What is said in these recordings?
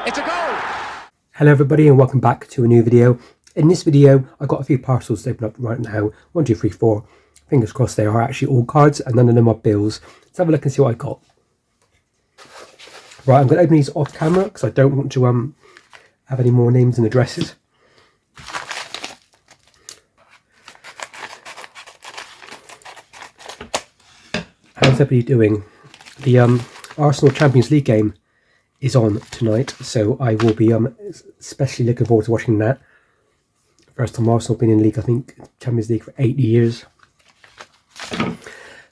It's a goal! Hello everybody and welcome back to a new video. In this video I've got a few parcels to open up right now. 1, 2, 3, 4. Fingers crossed they are actually all cards and none of them are bills. Let's have a look and see what I got. Right, I'm going to open these off camera because I don't want to have any more names and addresses. How's everybody doing? The Arsenal Champions League game is on tonight, so I will be especially looking forward to watching that. First time Arsenal been in the league, I think Champions League for 8 years.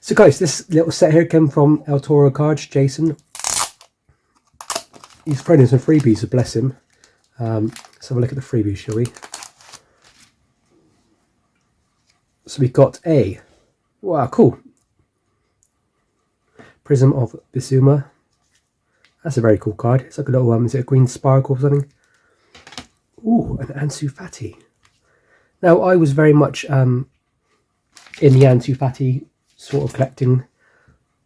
So guys, this little set here came from El Toro Cards, Jason. He's thrown in some freebies, so bless him. Let's have a look at the freebies, shall we? So we got a, wow, cool, Prism of Bissouma. That's a very cool card. It's like a little, is it a green sparkle or something? Ooh, an Ansu Fati. Now, I was very much in the Ansu Fati sort of collecting.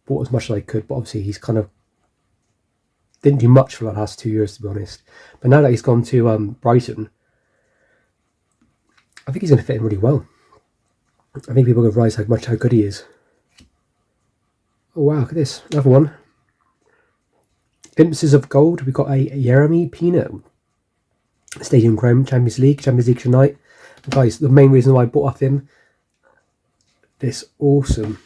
Bought as much as I could, but obviously he's kind of didn't do much for the last 2 years, to be honest. But now that he's gone to Brighton, I think he's going to fit in really well. I think people will realise how good he is. Oh wow, look at this. Another one. Glimpses of Gold. We've got a Jeremy Pino. Stadium Chrome, Champions League tonight. And guys, the main reason why I bought off him, this awesome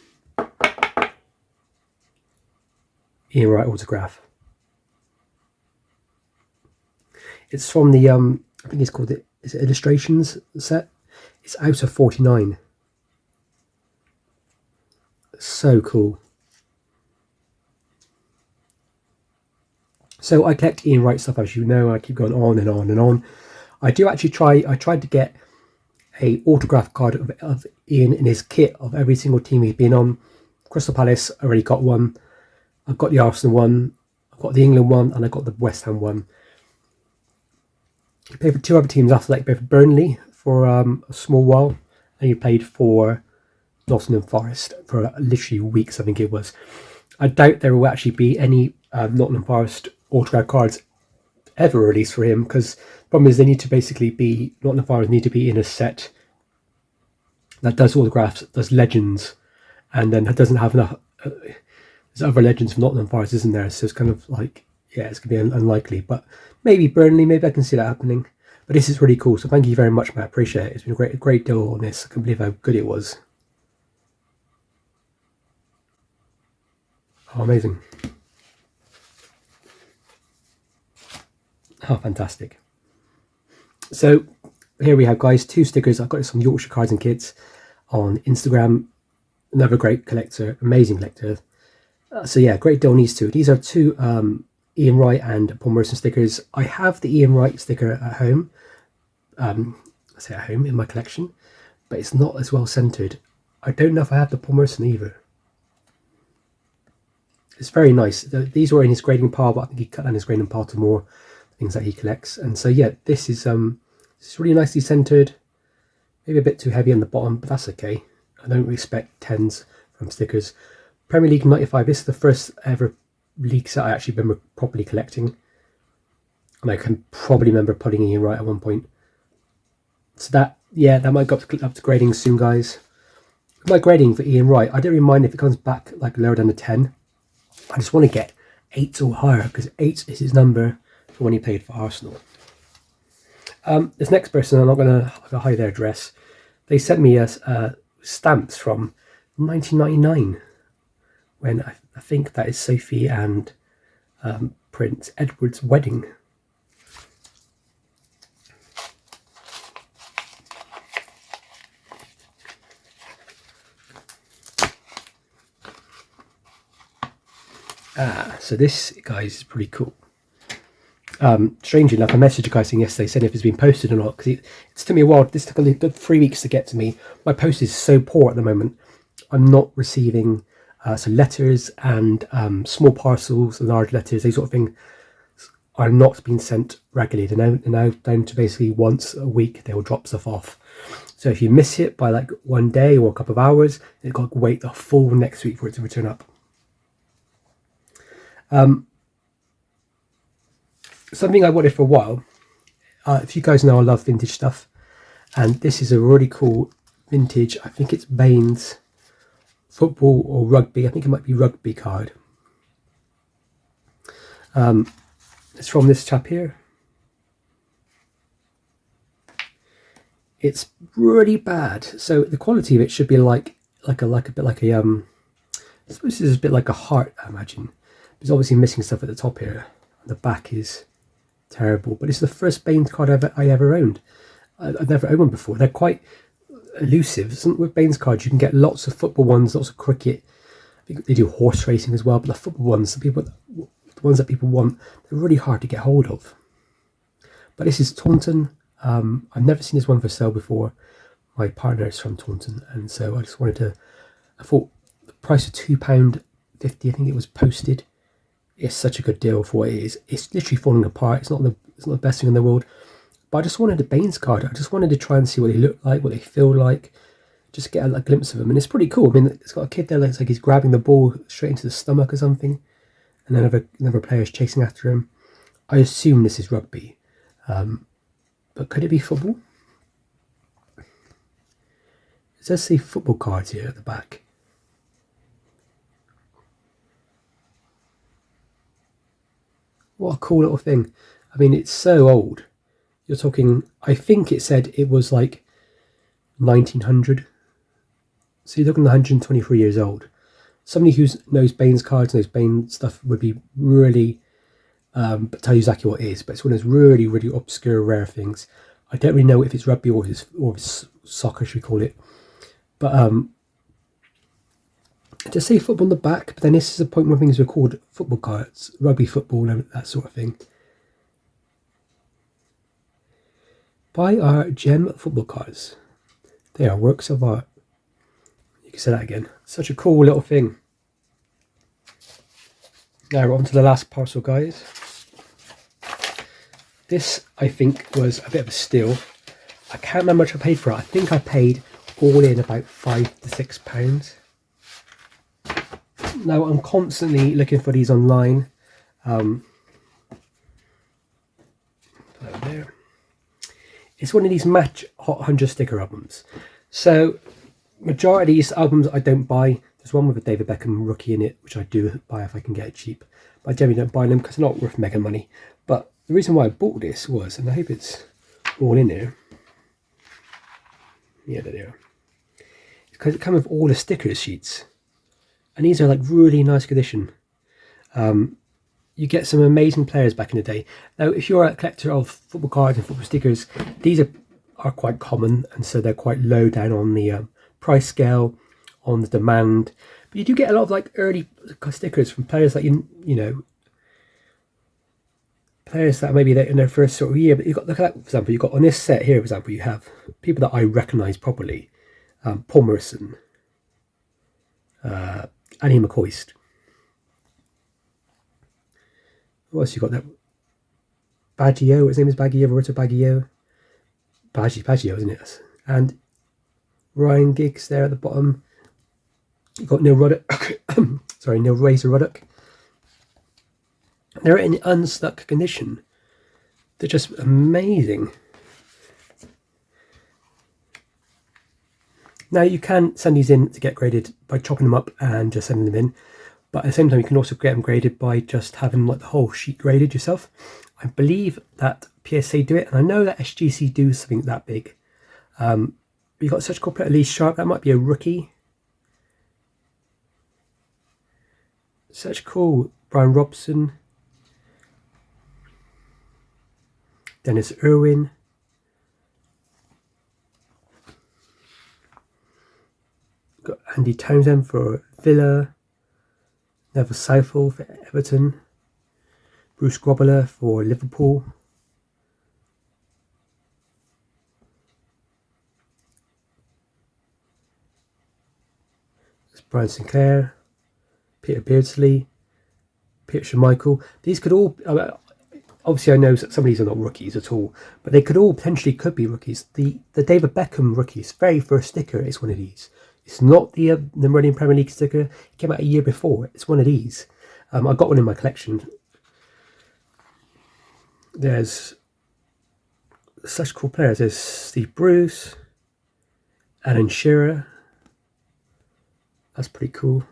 Ian Wright autograph. It's from the, I think it's called, is it Illustrations set? It's out of 49. So cool. So I collect Ian Wright stuff, as you know. I keep going on and on and on. I do actually I tried to get a autograph card of Ian in his kit of every single team he's been on. Crystal Palace, I already got one. I've got the Arsenal one. I've got the England one, and I got the West Ham one. He played for 2 other teams after that. He played for Burnley for a small while, and he played for Nottingham Forest for literally weeks, I think it was. I doubt there will actually be any Nottingham Forest autograph cards ever released for him, because the problem is they need to basically be, Nottingham Forest need to be in a set that does autographs, does legends, and then doesn't have enough. There's other legends from Nottingham Forest, isn't there? So it's kind of like, yeah, it's going to be unlikely. But maybe Burnley, maybe I can see that happening. But this is really cool. So thank you very much, Matt. Appreciate it. It's been a great deal on this. I can't believe how good it was. Oh, amazing. Oh, fantastic. So here we have, guys, 2 stickers. I've got some Yorkshire Cards and Kits on Instagram. Another great collector, amazing collector. So yeah, great deal on these 2. These are 2 Ian Wright and Paul Merson stickers. I have the Ian Wright sticker at home. I say at home in my collection, but it's not as well centered. I don't know if I have the Paul Merson either. It's very nice. These were in his grading pile, but I think he cut down his grading pile to more things that he collects. And so yeah, this is really nicely centered. Maybe a bit too heavy on the bottom, but that's okay. I don't expect 10s from stickers. Premier League 95. This is the first ever league set I actually been properly collecting, and I can probably remember putting Ian Wright at one point. So that, yeah, that might go up to grading soon, guys. My grading for Ian Wright, I don't really mind if it comes back like lower than a 10. I just want to get 8 or higher, because 8 is his number for when he played for Arsenal. This next person, I'm not going to hide their address. They sent me stamps from 1999, when I think that is Sophie and Prince Edward's wedding. So this, guys, is pretty cool. Strangely enough, I messaged you guys saying yesterday, saying if it's been posted or not, because it's took me a while. This took a good 3 weeks to get to me. My post is so poor at the moment. I'm not receiving so letters and small parcels, large letters, these sort of things are not being sent regularly. They're now down to basically once a week they will drop stuff off. So if you miss it by like 1 day or a couple of hours, you've got to wait the full next week for it to return up. something I wanted for a while. If you guys know, I love vintage stuff, and this is a really cool vintage. I think it's Baines football or rugby. I think it might be rugby card. It's from this chap here. It's really bad. So the quality of it should be like a bit like a I suppose this is a bit like a heart, I imagine. It's obviously missing stuff at the top here. The back is terrible, but it's the first Baines card I ever owned. I've never owned one before. They're quite elusive. With Baines cards, you can get lots of football ones, lots of cricket. I think they do horse racing as well, but the football ones, the ones that people want, they're really hard to get hold of. But this is Taunton. I've never seen this one for sale before. My partner is from Taunton, and so I just wanted to. I thought the price of £2.50, I think it was posted. It's such a good deal for what it is. It's literally falling apart. It's not the best thing in the world. But I just wanted a Baines card. I just wanted to try and see what they look like, what they feel like, just get a glimpse of them. And it's pretty cool. I mean, it's got a kid there that looks like he's grabbing the ball straight into the stomach or something, and another player is chasing after him. I assume this is rugby, but could it be football? It does say football cards here at the back. What a cool little thing. I mean, it's so old. You're talking, I think it said it was like 1900. So you're looking at 123 years old. Somebody who knows Baines cards, knows Baines stuff would be really, but tell you exactly what it is. But it's one of those really, really obscure, rare things. I don't really know if it's rugby or it's soccer, should we call it. But just say football on the back, but then this is the point where things are called football cards, rugby football, and that sort of thing. Buy our gem football cards. They are works of art. You can say that again. Such a cool little thing. Now we're on to the last parcel, guys. This, I think, was a bit of a steal. I can't remember how much I paid for it. I think I paid all in about £5 to £6. Now I'm constantly looking for these online. There. It's one of these Match Hot 100 sticker albums. So majority of these albums I don't buy. There's one with a David Beckham rookie in it, which I do buy if I can get it cheap. But I generally don't buy them because they're not worth mega money. But the reason why I bought this was, and I hope it's all in there. Yeah, there they are. It's because it comes with all the sticker sheets. And these are like really nice condition. You get some amazing players back in the day. Now, if you're a collector of football cards and football stickers, these are quite common, and so they're quite low down on the price scale, on the demand. But you do get a lot of like early stickers from players that you know, players that maybe they're in their first sort of year. But you got, look at that, for example, you got on this set here, for example, you have people that I recognise properly: Paul Merson, Annie McCoist. What else you got there? Baggio, his name is Baggio, Roberto Baggio. Baggio, isn't it? And Ryan Giggs there at the bottom. You've got Neil Ruddock. Sorry, Neil Razor Ruddock. They're in unstuck condition. They're just amazing. Now you can send these in to get graded by chopping them up and just sending them in. But at the same time, you can also get them graded by just having like the whole sheet graded yourself. I believe that PSA do it, and I know that SGC do something that big. But you've got such a cool player, Lee Sharp. That might be a rookie. Such cool. Brian Robson. Dennis Irwin. Got Andy Townsend for Villa. Neville Southall for Everton. Bruce Grobbler for Liverpool. There's Brian Sinclair. Peter Beardsley. Peter Schmeichel. These could all... obviously I know some of these are not rookies at all, but they could all potentially could be rookies. The David Beckham rookies, very first sticker is one of these. It's not the Meridian Premier League sticker. It came out a year before. It's one of these. I got one in my collection. There's such cool players. There's Steve Bruce, Alan Shearer. That's pretty cool.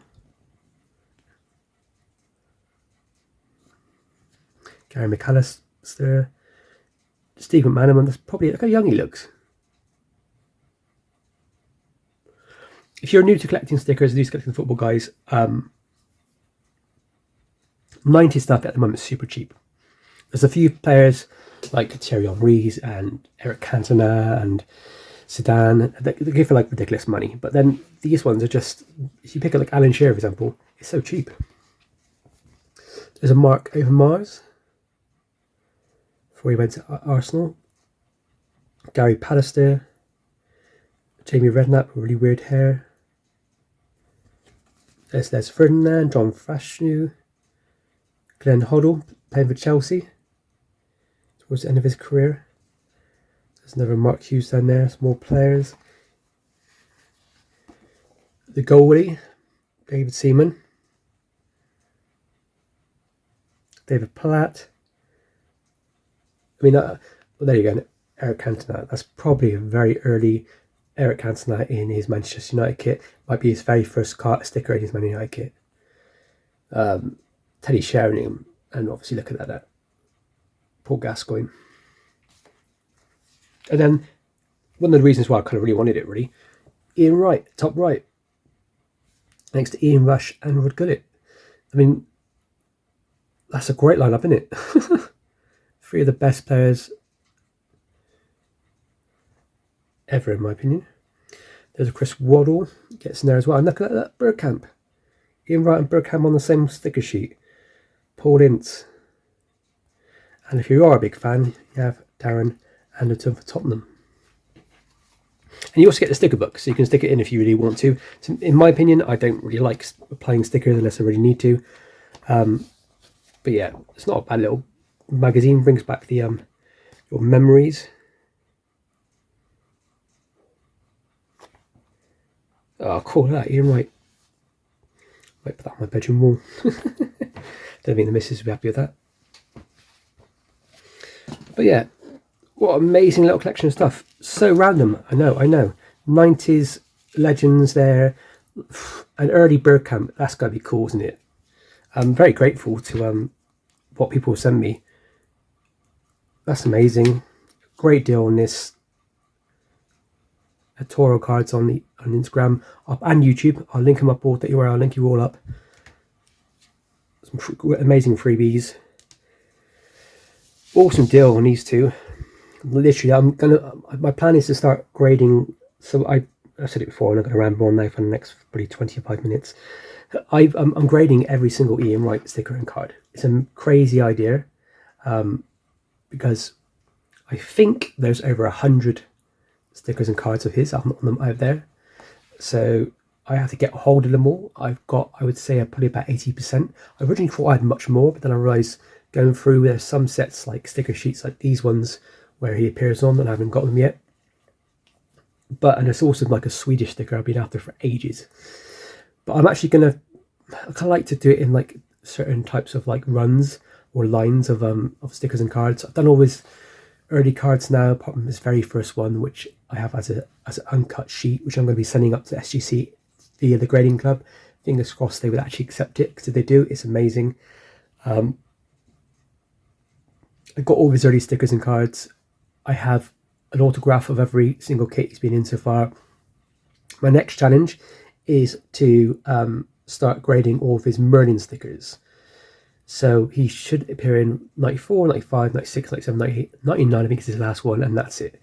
Gary McAllister. Steve McManaman. That's probably, look how young he looks. If you're new to collecting stickers, new to collecting football, guys, 90 stuff at the moment is super cheap. There's a few players like Thierry Henry and Eric Cantona and Zidane. They give for like ridiculous money, but then these ones are just, if you pick up like Alan Shearer, for example, it's so cheap. There's a Mark Overmars before he went to Arsenal. Gary Pallister, Jamie Redknapp with really weird hair. There's Les Ferdinand, John Fashanu, Glenn Hoddle playing for Chelsea towards the end of his career. There's another Mark Hughes down there, some more players. The goalie, David Seaman. David Platt. I mean, well, there you go, Eric Cantona. That's probably a very early Eric Cantona in his Manchester United kit. Might be his very first sticker in his Man United kit. Teddy Sheringham, and obviously look at that Paul Gascoigne. And then one of the reasons why I kind of really wanted it, really, Ian Wright, top right, next to Ian Rush and Rod Gullit. I mean, that's a great lineup, isn't it? Three of the best players ever, in my opinion. There's a Chris Waddle, gets in there as well. And look at that, Bergkamp. Ian Wright and Bergkamp on the same sticker sheet. Paul Ince. And if you are a big fan, you have Darren Anderton for Tottenham. And you also get the sticker book, so you can stick it in if you really want to. So in my opinion, I don't really like applying stickers unless I really need to. But yeah, it's not a bad little magazine. Brings back the your memories. Oh, cool, that Ian Wright. Might put that on my bedroom wall. Don't think the missus will be happy with that. But yeah, what amazing little collection of stuff. So random, I know. 90s legends there. An early Bergkamp, that's got to be cool, isn't it? I'm very grateful to what people send me. That's amazing. Great deal on this. Toro cards on Instagram and YouTube. I'll link them up all. I'll link you all up. Some amazing freebies. Awesome deal on these two. Literally, my plan is to start grading. So I said it before, and I'm going to ramble on now for the next probably 25 minutes. I'm grading every single Ian Wright sticker and card. It's a crazy idea, because I think there's over 100 stickers and cards of his on them out there. So I have to get a hold of them all. I've got, I would say, probably about 80%. I originally thought I had much more, but then I realised going through, there's some sets like sticker sheets like these ones where he appears on, and I haven't got them yet. And it's also like a Swedish sticker I've been after for ages. But I'm actually I kind of like to do it in like certain types of like runs or lines of stickers and cards. I've done all his early cards now, apart from this very first one, which I have as an uncut sheet, which I'm going to be sending up to SGC via the grading club. Fingers crossed they would actually accept it, because if they do, it's amazing. I got all his early stickers and cards. I have an autograph of every single kit he's been in so far. My next challenge is to start grading all of his Merlin stickers. So he should appear in 94, 95, 96, 97, 98, 99, I think is his last one, and that's it.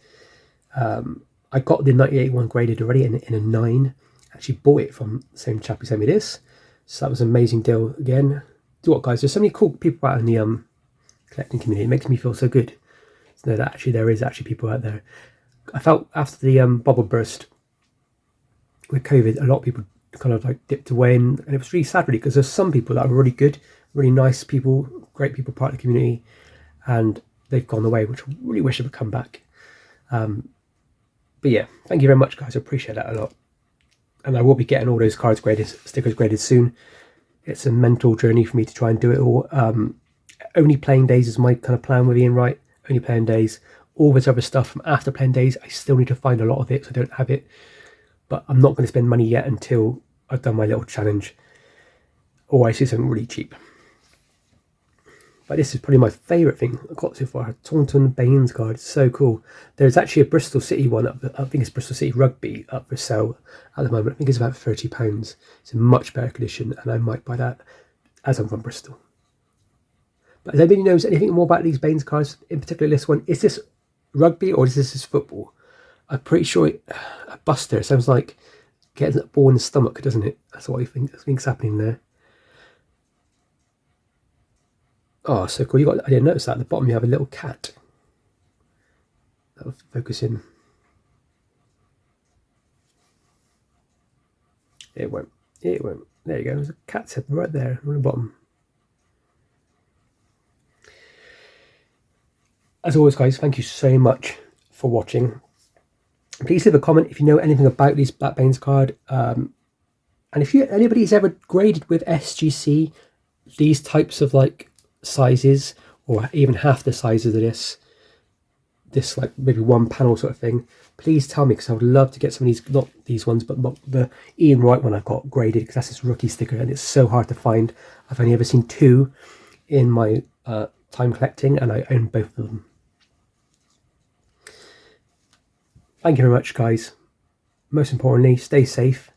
I got the 98 one graded already in a 9. Actually bought it from the same chap who sent me this. So that was an amazing deal again. Do what, guys? There's so many cool people out in the collecting community. It makes me feel so good to know that actually there is actually people out there. I felt after the bubble burst with COVID, a lot of people kind of like dipped away, and it was really sad, really, because there's some people that are really good, really nice people, great people, part of the community, and they've gone away, which I really wish they would come back. But yeah, thank you very much, guys. I appreciate that a lot. And I will be getting all those cards graded, stickers graded soon. It's a mental journey for me to try and do it all. only playing days is my kind of plan with Ian Wright. Only playing days. All this other stuff from after playing days, I still need to find a lot of it, so I don't have it. But I'm not going to spend money yet until I've done my little challenge, or I see something really cheap. But this is probably my favourite thing I've got so far. Taunton Baines card. It's so cool. There's actually a Bristol City one up. I think it's Bristol City Rugby up for sale at the moment. I think it's about £30. It's in much better condition, and I might buy that as I'm from Bristol. But does anybody knows anything more about these Baines cards, in particular this one? Is this rugby or is this football? I'm pretty sure a buster sounds like getting that ball in the stomach, doesn't it? That's what I think's happening there. Oh, so cool. I didn't notice that at the bottom you have a little cat. That'll focus in. It won't. It won't. There you go. There's a cat's head right there on the bottom. As always, guys, thank you so much for watching. Please leave a comment if you know anything about these Black Baines card. And if anybody's ever graded with SGC, these types of like sizes, or even half the size of this like maybe one panel sort of thing, please tell me, because I would love to get some of these, not these ones, but the Ian Wright one I've got graded, because that's his rookie sticker and it's so hard to find. I've only ever seen 2 in my time collecting, and I own both of them. Thank you very much, guys. Most importantly, stay safe